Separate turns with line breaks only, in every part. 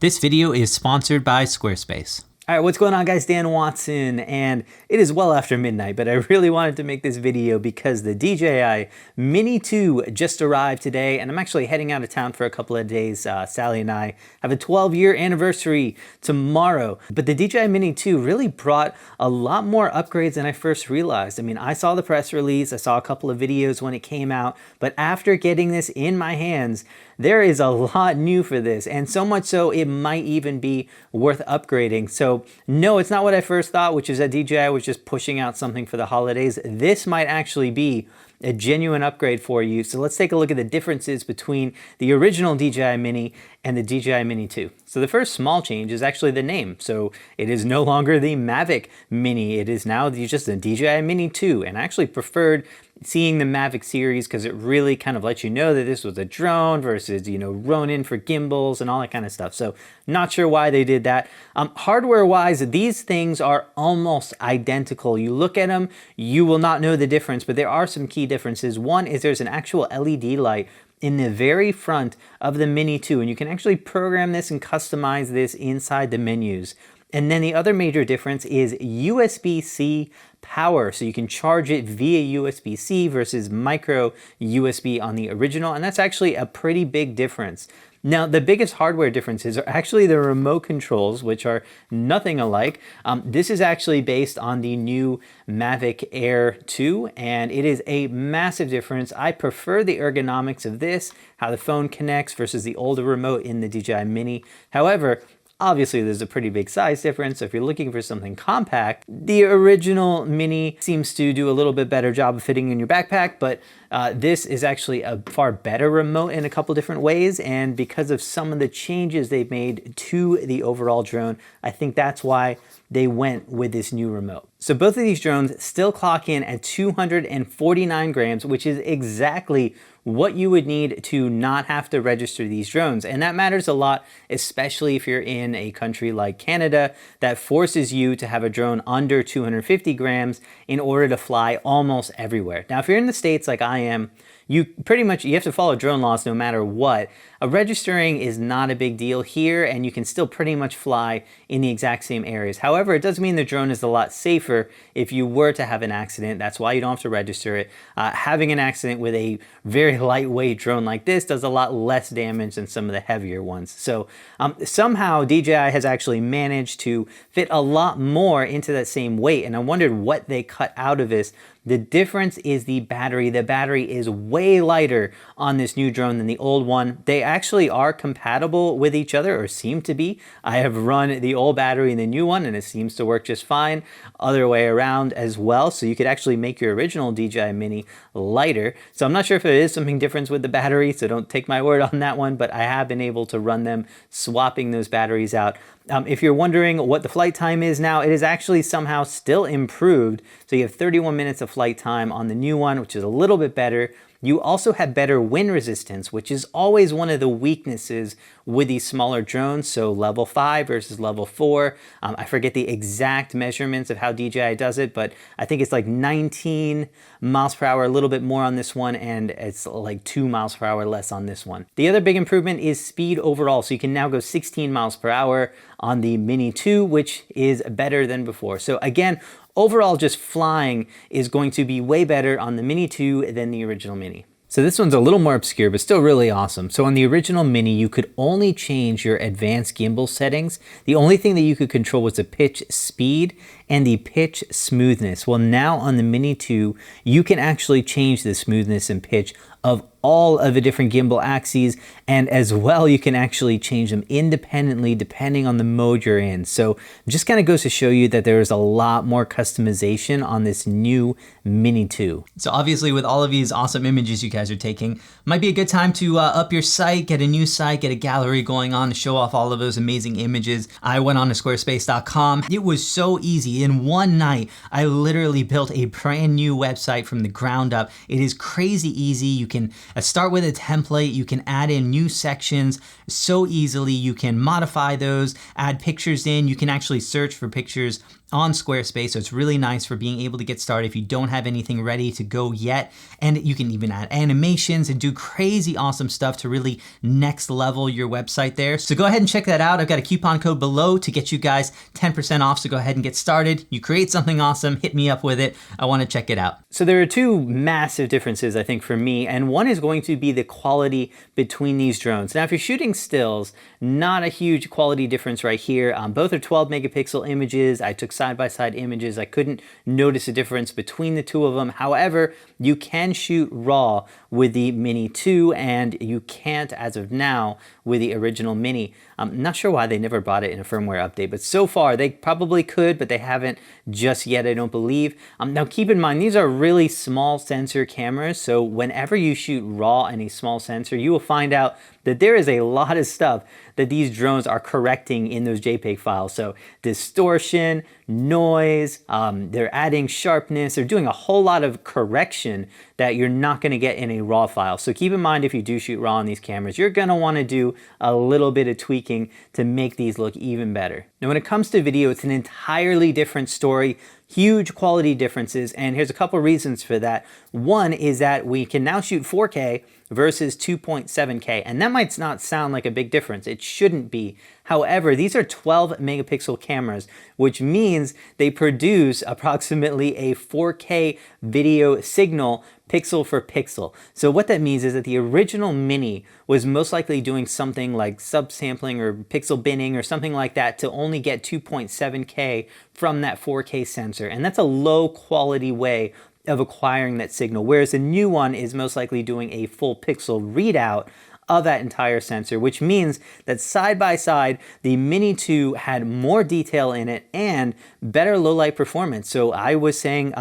This video is sponsored by Squarespace. All right, what's going on, guys? Dan Watson, and it is well after midnight, but I really wanted to make this video because the DJI Mini 2 just arrived today, and I'm actually heading out of town for a couple of days. Sally and I have a 12-year anniversary tomorrow, but the DJI Mini 2 really brought a lot more upgrades than I first realized. I mean, I saw the press release, I saw a couple of videos when it came out, but after getting this in my hands, there is a lot new for this, and so much so it might even be worth upgrading. So no, it's not what I first thought, which is that DJI was just pushing out something for the holidays. This might actually be a genuine upgrade for you. So let's take a look at the differences between the original DJI Mini and the DJI Mini 2. So the first small change is actually the name. So it is no longer the Mavic Mini. It is now just the DJI Mini 2. And I actually preferred seeing the Mavic series because it really kind of lets you know that this was a drone versus, Ronin for gimbals and all that kind of stuff. So not sure why they did that. Hardware-wise, these things are almost identical. You look at them, you will not know the difference, but there are some key differences. One is there's an actual LED light in the very front of the Mini 2, and you can actually program this and customize this inside the menus. And then the other major difference is USB-C power. So you can charge it via USB-C versus micro USB on the original. And that's actually a pretty big difference. Now, the biggest hardware differences are actually the remote controls, which are nothing alike. This is actually based on the new Mavic Air 2, and it is a massive difference. I prefer the ergonomics of this, how the phone connects versus the older remote in the DJI Mini. However, obviously, there's a pretty big size difference. So if you're looking for something compact, the original Mini seems to do a little bit better job of fitting in your backpack, but this is actually a far better remote in a couple different ways. And because of some of the changes they've made to the overall drone, I think that's why they went with this new remote. So both of these drones still clock in at 249 grams, which is exactly what you would need to not have to register these drones. And that matters a lot, especially if you're in a country like Canada that forces you to have a drone under 250 grams in order to fly almost everywhere. Now, if you're in the States like I am, you have to follow drone laws no matter what. Registering is not a big deal here, and you can still pretty much fly in the exact same areas. However, it does mean the drone is a lot safer if you were to have an accident. That's why you don't have to register it. Having an accident with a very lightweight drone like this does a lot less damage than some of the heavier ones. So somehow DJI has actually managed to fit a lot more into that same weight, and I wondered what they cut out of this. The difference is the battery. The battery is way lighter on this new drone than the old one. They actually are compatible with each other, or seem to be. I have run the old battery in the new one, and it seems to work just fine. Other way around as well. So you could actually make your original DJI Mini lighter. So I'm not sure if there is something different with the battery, so don't take my word on that one, but I have been able to run them, swapping those batteries out. If you're wondering what the flight time is now, it is actually somehow still improved. So you have 31 minutes of flight time on the new one, which is a little bit better. You also have better wind resistance, which is always one of the weaknesses with these smaller drones. So level 5 versus level 4. I forget the exact measurements of how DJI does it, but I think it's like 19 miles per hour, a little bit more on this one, and it's like 2 miles per hour less on this one. The other big improvement is speed overall. So you can now go 16 miles per hour on the Mini 2, which is better than before. So again, overall, just flying is going to be way better on the Mini 2 than the original Mini. So this one's a little more obscure, but still really awesome. So on the original Mini, you could only change your advanced gimbal settings. The only thing that you could control was the pitch speed and the pitch smoothness. Well, now on the Mini 2, you can actually change the smoothness and pitch of all of the different gimbal axes, and as well you can actually change them independently depending on the mode you're in. So it just kind of goes to show you that there is a lot more customization on this new Mini 2. So obviously with all of these awesome images you guys are taking, might be a good time to up your site, get a new site, get a gallery going on to show off all of those amazing images. I went on to squarespace.com. It was so easy. In one night, I literally built a brand new website from the ground up. It is crazy easy. You can start with a template. You can add in new sections so easily. You can modify those, add pictures in. You can actually search for pictures on Squarespace, so it's really nice for being able to get started if you don't have anything ready to go yet. And you can even add animations and do crazy awesome stuff to really next level your website there. So go ahead and check that out. I've got a coupon code below to get you guys 10% off, so go ahead and get started. You create something awesome, hit me up with it. I want to check it out. So there are two massive differences, I think, for me, and one is going to be the quality between these drones. Now, if you're shooting stills, not a huge quality difference right here. Both are 12 megapixel images. I took side-by-side images. I couldn't notice a difference between the two of them. However, you can shoot RAW with the Mini 2, and you can't, as of now, with the original Mini. I'm not sure why they never brought it in a firmware update, but so far they probably could, but they haven't just yet, I don't believe. Now keep in mind, these are really small sensor cameras, so whenever you shoot RAW and a small sensor, you will find out that there is a lot of stuff that these drones are correcting in those JPEG files. So distortion, noise, they're adding sharpness, they're doing a whole lot of correction that you're not gonna get in a RAW file. So keep in mind, if you do shoot RAW on these cameras, you're gonna wanna do a little bit of tweaking to make these look even better. Now, when it comes to video, it's an entirely different story. Huge quality differences, and here's a couple reasons for that. One is that we can now shoot 4K versus 2.7K, and that might not sound like a big difference. It shouldn't be. However, these are 12 megapixel cameras, which means they produce approximately a 4K video signal pixel for pixel. So what that means is that the original Mini was most likely doing something like subsampling or pixel binning or something like that to only get 2.7K from that 4K sensor. And that's a low quality way of acquiring that signal, whereas the new one is most likely doing a full pixel readout of that entire sensor, which means that side by side, the Mini 2 had more detail in it and better low light performance. So I was saying,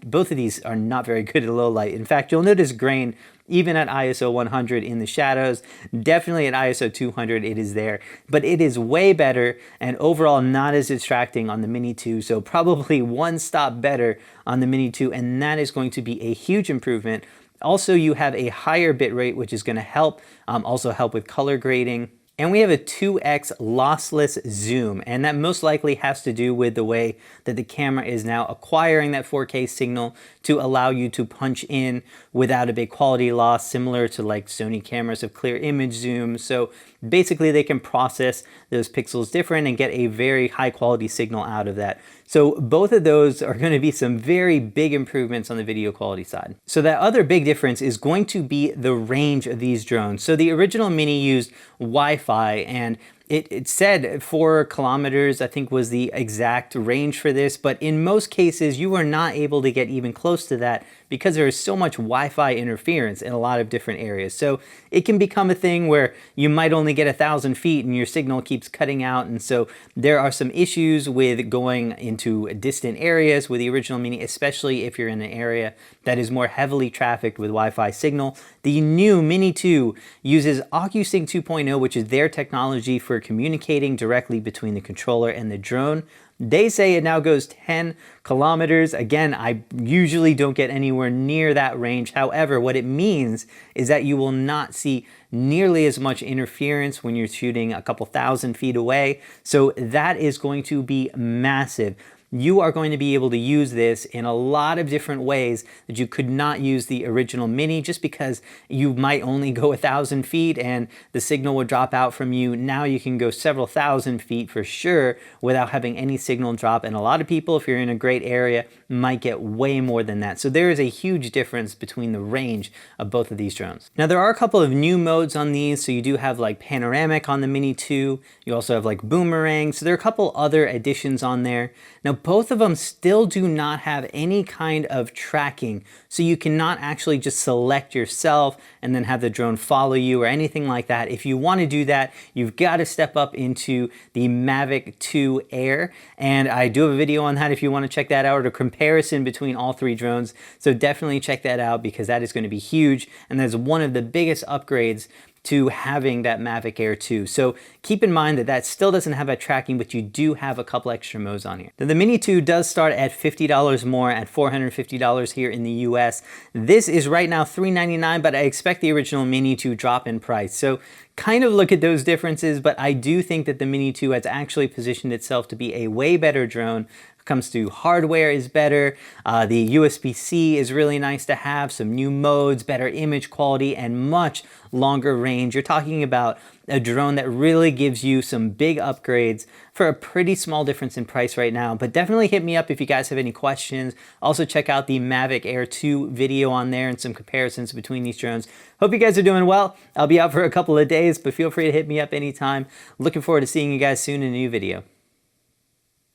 both of these are not very good at low light. In fact, you'll notice grain even at ISO 100 in the shadows. Definitely at ISO 200 it is there, but it is way better and overall not as distracting on the Mini 2. So probably one stop better on the Mini 2, and that is going to be a huge improvement. Also, you have a higher bit rate, which is going to help, also help with color grading. And we have a 2x lossless zoom, and that most likely has to do with the way that the camera is now acquiring that 4K signal to allow you to punch in without a big quality loss, similar to like Sony cameras have clear image zoom. So basically they can process those pixels different and get a very high quality signal out of that. So both of those are going to be some very big improvements on the video quality side. So that other big difference is going to be the range of these drones. So the original Mini used Wi-Fi, and it said 4 kilometers, I think, was the exact range for this, but in most cases you are not able to get even close to that because there is so much Wi-Fi interference in a lot of different areas. So it can become a thing where you might only get 1,000 feet and your signal keeps cutting out, and so there are some issues with going into distant areas with the original Mini, especially if you're in an area that is more heavily trafficked with Wi-Fi signal. The new Mini 2 uses OcuSync 2.0, which is their technology for communicating directly between the controller and the drone. They say it now goes 10 kilometers. Again, I usually don't get anywhere near that range. However, what it means is that you will not see nearly as much interference when you're shooting a couple thousand feet away. So that is going to be massive. You are going to be able to use this in a lot of different ways that you could not use the original Mini, just because you might only go 1,000 feet and the signal would drop out from you. Now you can go several thousand feet for sure without having any signal drop. And a lot of people, if you're in a great area, might get way more than that. So there is a huge difference between the range of both of these drones. Now there are a couple of new modes on these. So you do have like panoramic on the Mini 2. You also have like boomerang. So there are a couple other additions on there. Now both of them still do not have any kind of tracking, so you cannot actually just select yourself and then have the drone follow you or anything like that. If you want to do that, you've got to step up into the Mavic 2 Air, and I do have a video on that if you want to check that out, or a comparison between all three drones. So definitely check that out, because that is going to be huge, and that's one of the biggest upgrades to having that Mavic Air 2. So keep in mind that that still doesn't have that tracking, but you do have a couple extra modes on here. Now, the Mini 2 does start at $50 more, at $450 here in the US. This is right now $399, but I expect the original Mini to drop in price. So kind of look at those differences, but I do think that the Mini 2 has actually positioned itself to be a way better drone. Comes to hardware is better, the USB-C is really nice to have, some new modes, better image quality, and much longer range. You're talking about a drone that really gives you some big upgrades for a pretty small difference in price right now. But definitely hit me up if you guys have any questions. Also check out the Mavic Air 2 video on there and some comparisons between these drones. Hope you guys are doing well. I'll be out for a couple of days, but feel free to hit me up anytime. Looking forward to seeing you guys soon in a new video.